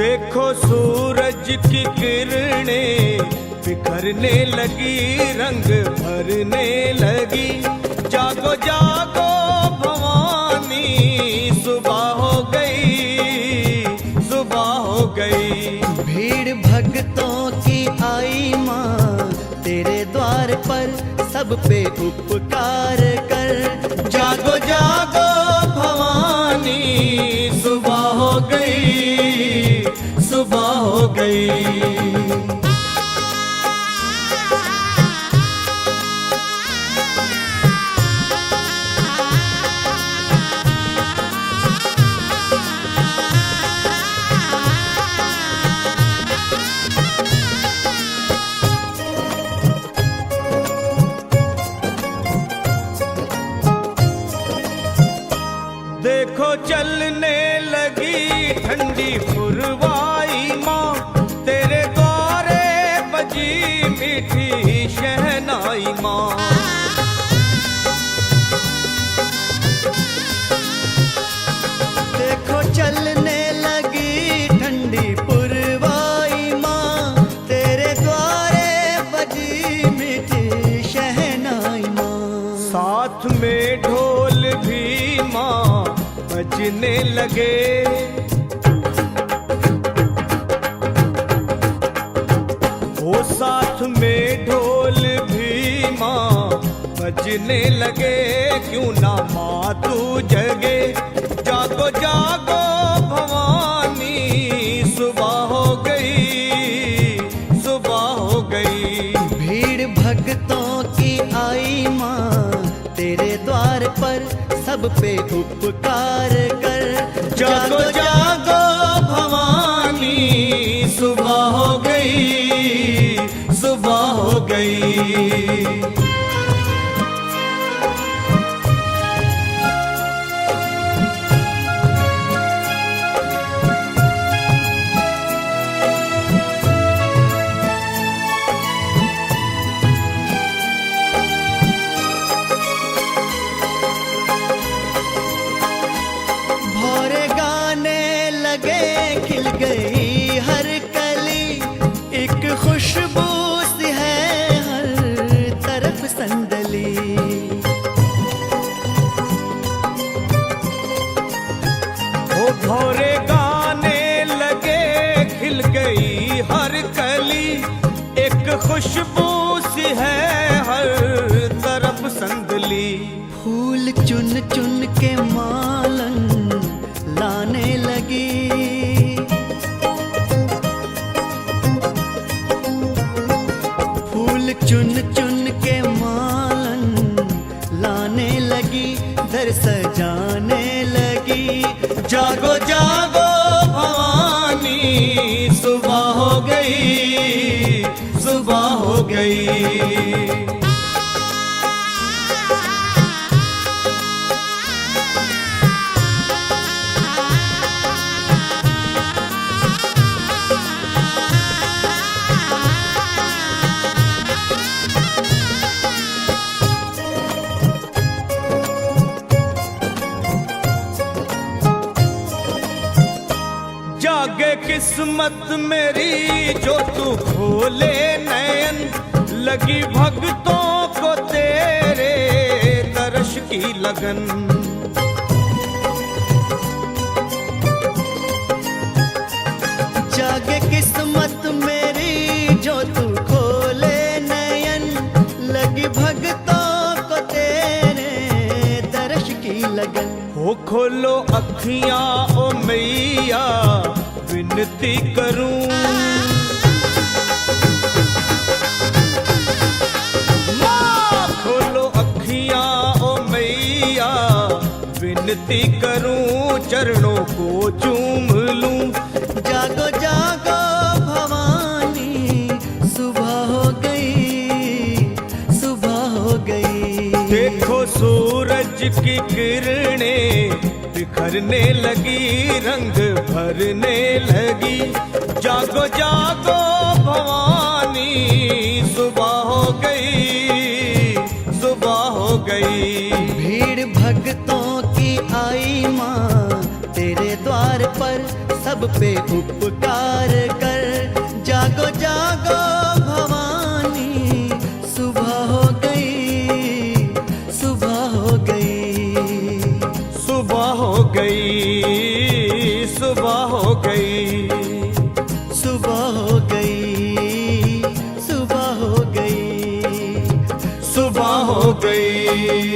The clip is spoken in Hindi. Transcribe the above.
देखो सूरज की किरणें बिखरने लगी, रंग भरने लगी। जागो जागो भवानी, सुबह हो गई, सुबह हो गई। भीड़ भक्तों की आई माँ तेरे द्वार पर, सब पे उपकार कर। जागो जागो भवानी, सुबह हो गई, सुबह हो गई। देखो चलने लगी ठंडी पुरवाई माँ, तेरे द्वारे बजी मीठी शहनाई माँ। देखो चलने लगी ठंडी पुरवाई माँ, तेरे द्वारे बजी मीठी शहनाई माँ। साथ में ढोल भी माँ बजने लगे, वो साथ में ढोल भी माँ बजने लगे। क्यों ना माँ तू जगे, जागो जागो भवानी, सुबह हो गई, सुबह हो गई। भीड़ भक्तों की आई माँ तेरे द्वार पर, सब पे उपकार कर। जागो जागो भवानी, सुबह हो गई, सुबह हो गई। भौरे गाने लगे, खिल गई हर कली, एक खुशबू सी है हर तरफ संदली। ओ भौरे गाने लगे, खिल गई हर कली, एक खुशबू सी है हर तरफ संदली। फूल चुन चुन के मालन लाने लगी, फूल चुन चुन के मालन लाने लगी, दर सजाने लगी। जागो जागो भवानी, सुबह हो गई, सुबह हो गई। जागे किस्मत मेरी जो तू खोले नयन, लगी भक्तों को तेरे दर्श की लगन। जागे किस्मत मेरी जो तू खोले नयन, लगी भक्तों को तेरे दर्श की लगन। हो खोलो अखियां ओ मैया, विनती करूं, माँ खोलो अखियां ओ मैया, विनती करूं, चरणों को चूम लूं। जागो जागो भवानी, सुबह हो गई, सुबह हो गई। देखो सूरज की किरणें बिखरने लगी, रंग भरने लगी। जागो जागो भवानी, सुबह हो गई, सुबह हो गई। भीड़ भक्तों की आई माँ तेरे द्वार पर, सब सब पे उपकार कर। जागो जागो भवानी, सुबह हो गई, सुबह हो गई। सुबह हो गई, सुबह हो गई, सुबह हो गई, सुबह हो गई, सुबह हो गई।